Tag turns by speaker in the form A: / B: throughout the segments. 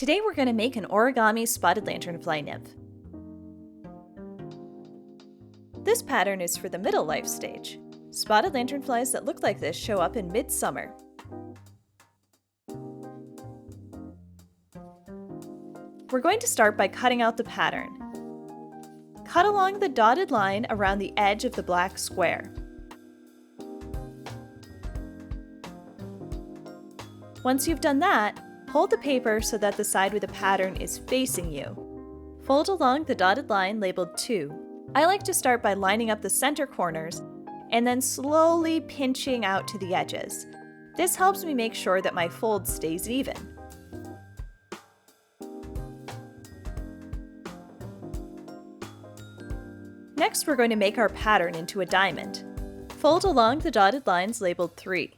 A: Today we're going to make an origami spotted lanternfly nymph. This pattern is for the middle life stage. Spotted lanternflies that look like this show up in midsummer. We're going to start by cutting out the pattern. Cut along the dotted line around the edge of the black square. Once you've done that, hold the paper so that the side with the pattern is facing you. Fold along the dotted line labeled 2. I like to start by lining up the center corners and then slowly pinching out to the edges. This helps me make sure that my fold stays even. Next, we're going to make our pattern into a diamond. Fold along the dotted lines labeled 3.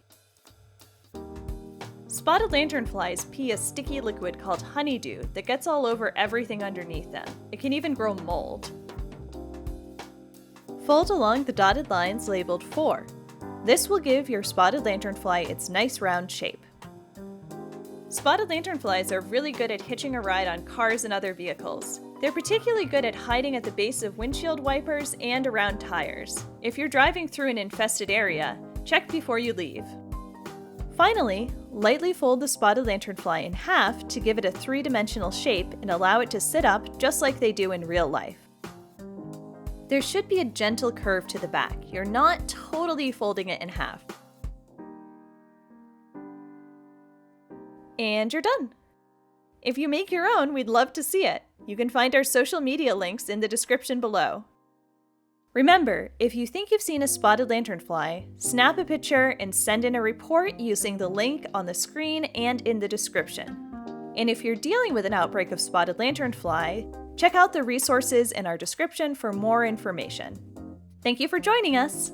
A: Spotted lanternflies pee a sticky liquid called honeydew that gets all over everything underneath them. It can even grow mold. Fold along the dotted lines labeled 4. This will give your spotted lanternfly its nice round shape. Spotted lanternflies are really good at hitching a ride on cars and other vehicles. They're particularly good at hiding at the base of windshield wipers and around tires. If you're driving through an infested area, check before you leave. Finally, lightly fold the spotted lanternfly in half to give it a 3-dimensional shape and allow it to sit up just like they do in real life. There should be a gentle curve to the back. You're not totally folding it in half. And you're done! If you make your own, we'd love to see it. You can find our social media links in the description below. Remember, if you think you've seen a spotted lanternfly, snap a picture and send in a report using the link on the screen and in the description. And if you're dealing with an outbreak of spotted lanternfly, check out the resources in our description for more information. Thank you for joining us!